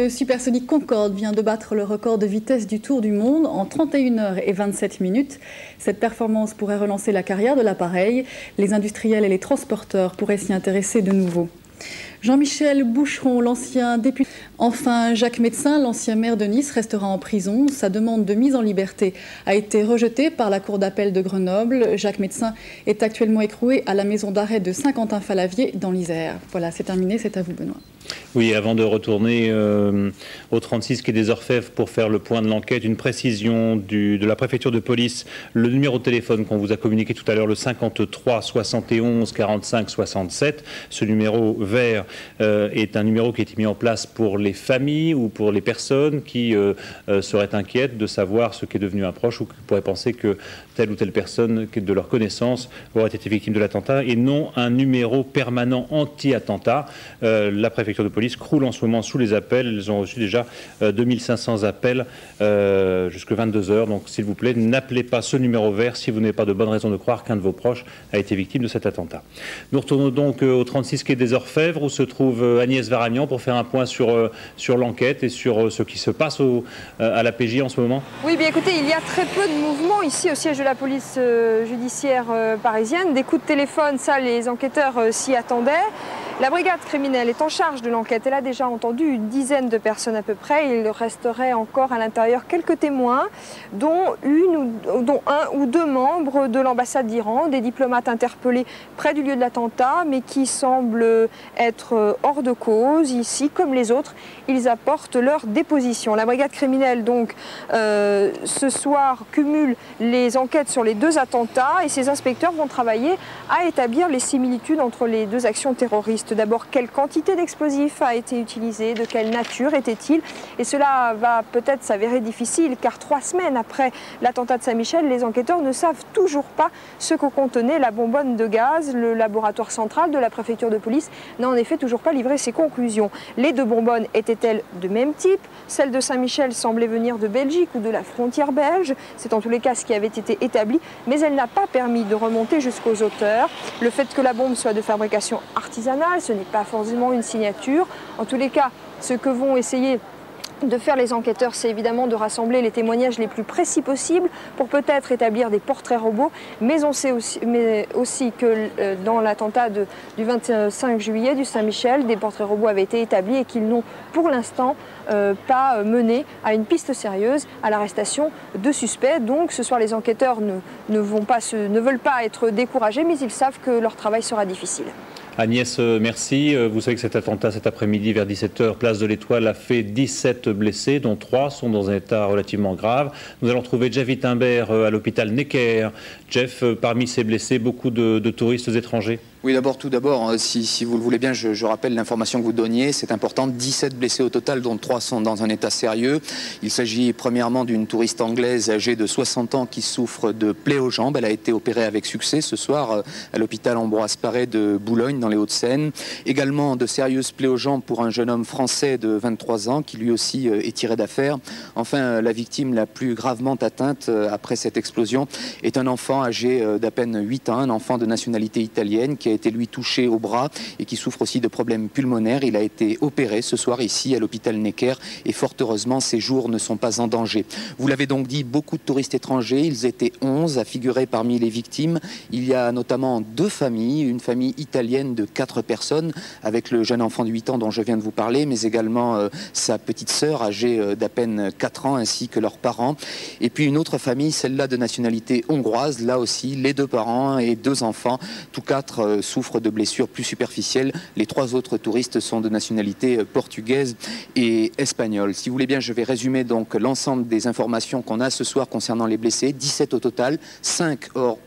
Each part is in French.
Le supersonique Concorde vient de battre le record de vitesse du Tour du Monde en 31h27. Cette performance pourrait relancer la carrière de l'appareil. Les industriels et les transporteurs pourraient s'y intéresser de nouveau. Jean-Michel Boucheron, l'ancien député. Enfin, Jacques Médecin, l'ancien maire de Nice, restera en prison. Sa demande de mise en liberté a été rejetée par la cour d'appel de Grenoble. Jacques Médecin est actuellement écroué à la maison d'arrêt de Saint-Quentin-Falavier dans l'Isère. Voilà, c'est terminé, c'est à vous Benoît. Oui, avant de retourner au 36 quai des Orfèvres pour faire le point de l'enquête, une précision de la préfecture de police. Le numéro de téléphone qu'on vous a communiqué tout à l'heure, le 53 71 45 67, ce numéro vert est un numéro qui a été mis en place pour les familles ou pour les personnes qui seraient inquiètes de savoir ce qu'est devenu un proche ou qui pourraient penser que telle ou telle personne de leur connaissance aurait été victime de l'attentat et non un numéro permanent anti-attentat. La préfecture de police croule en ce moment sous les appels. Ils ont reçu déjà 2500 appels jusqu'à 22h. Donc, s'il vous plaît, n'appelez pas ce numéro vert si vous n'avez pas de bonnes raisons de croire qu'un de vos proches a été victime de cet attentat. Nous retournons donc au 36 quai des Orfèvres où se trouve Agnès Varagnan pour faire un point sur l'enquête et sur ce qui se passe à la PJ en ce moment. Oui, bien écoutez, il y a très peu de mouvements ici au siège de la police judiciaire parisienne. Des coups de téléphone, ça, les enquêteurs s'y attendaient. La brigade criminelle est en charge de l'enquête. Elle a déjà entendu une dizaine de personnes à peu près. Il resterait encore à l'intérieur quelques témoins, dont un ou deux membres de l'ambassade d'Iran, des diplomates interpellés près du lieu de l'attentat, mais qui semblent être hors de cause. Ici, comme les autres, ils apportent leur déposition. La brigade criminelle, donc, ce soir, cumule les enquêtes sur les deux attentats et ces inspecteurs vont travailler à établir les similitudes entre les deux actions terroristes. D'abord, quelle quantité d'explosifs a été utilisée, de quelle nature était-il? Et cela va peut-être s'avérer difficile car 3 semaines après l'attentat de Saint-Michel, les enquêteurs ne savent toujours pas ce que contenait la bonbonne de gaz. Le laboratoire central de la préfecture de police n'a en effet toujours pas livré ses conclusions. Les deux bonbonnes étaient-elles de même type? Celle de Saint-Michel semblait venir de Belgique ou de la frontière belge. C'est en tous les cas ce qui avait été établi, mais elle n'a pas permis de remonter jusqu'aux auteurs. Le fait que la bombe soit de fabrication artisanale, ce n'est pas forcément une signature. En tous les cas, ce que vont essayer de faire les enquêteurs, c'est évidemment de rassembler les témoignages les plus précis possibles pour peut-être établir des portraits robots, mais on sait aussi que dans l'attentat du 25 juillet du Saint-Michel, des portraits robots avaient été établis et qu'ils n'ont pour l'instant pas mené à une piste sérieuse, à l'arrestation de suspects. Donc ce soir, les enquêteurs ne veulent pas être découragés, mais ils savent que leur travail sera difficile. Agnès, merci. Vous savez que cet attentat cet après-midi vers 17h, place de l'Étoile, a fait 17 blessés, dont 3 sont dans un état relativement grave. Nous allons trouver Jeff Wittenberg à l'hôpital Necker. Jeff, parmi ces blessés, beaucoup de touristes étrangers. Oui, tout d'abord, si vous le voulez bien, je rappelle l'information que vous donniez, c'est important, 17 blessés au total, dont 3 sont dans un état sérieux. Il s'agit premièrement d'une touriste anglaise âgée de 60 ans qui souffre de plaies aux jambes. Elle a été opérée avec succès ce soir à l'hôpital Ambroise Paré de Boulogne, dans les Hauts-de-Seine. Également de sérieuses plaies aux jambes pour un jeune homme français de 23 ans qui lui aussi est tiré d'affaire. Enfin, la victime la plus gravement atteinte après cette explosion est un enfant âgé d'à peine 8 ans, un enfant de nationalité italienne qui a été lui touché au bras et qui souffre aussi de problèmes pulmonaires. Il a été opéré ce soir ici à l'hôpital Necker et fort heureusement ses jours ne sont pas en danger. Vous l'avez donc dit, beaucoup de touristes étrangers, ils étaient 11 à figurer parmi les victimes. Il y a notamment 2 familles, une famille italienne de 4 personnes avec le jeune enfant de 8 ans dont je viens de vous parler, mais également sa petite sœur âgée d'à peine 4 ans ainsi que leurs parents. Et puis une autre famille, celle-là de nationalité hongroise, là aussi les 2 parents et 2 enfants, tous 4 souffrent de blessures plus superficielles. Les 3 autres touristes sont de nationalité portugaise et espagnole. Si vous voulez bien, je vais résumer donc l'ensemble des informations qu'on a ce soir concernant les blessés. 17 au total, 5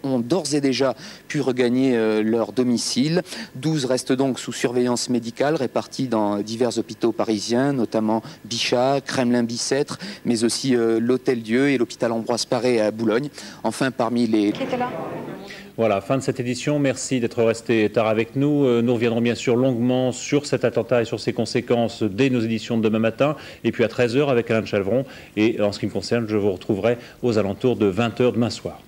ont d'ores et déjà pu regagner leur domicile. 12 restent donc sous surveillance médicale répartis dans divers hôpitaux parisiens, notamment Bichat, Kremlin-Bicêtre, mais aussi l'Hôtel-Dieu et l'hôpital Ambroise Paré à Boulogne. Enfin, parmi les... Qui était là ? Voilà, fin de cette édition. Merci d'être resté tard avec nous. Nous reviendrons bien sûr longuement sur cet attentat et sur ses conséquences dès nos éditions de demain matin. Et puis à 13h avec Alain Chalvron. Et en ce qui me concerne, je vous retrouverai aux alentours de 20h demain soir.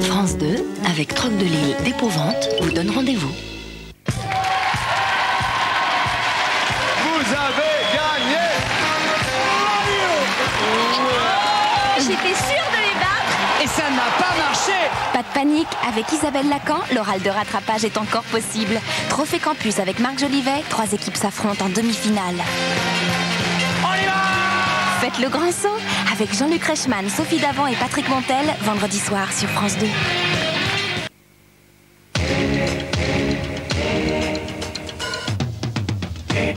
France 2 avec était sûr de les battre. Et ça n'a pas marché. Pas de panique, avec Isabelle Lacan, l'oral de rattrapage est encore possible. Trophée Campus avec Marc Jolivet, 3 équipes s'affrontent en demi-finale. On y va! Faites le grand saut avec Jean-Luc Reichmann, Sophie Davant et Patrick Montel, vendredi soir sur France 2.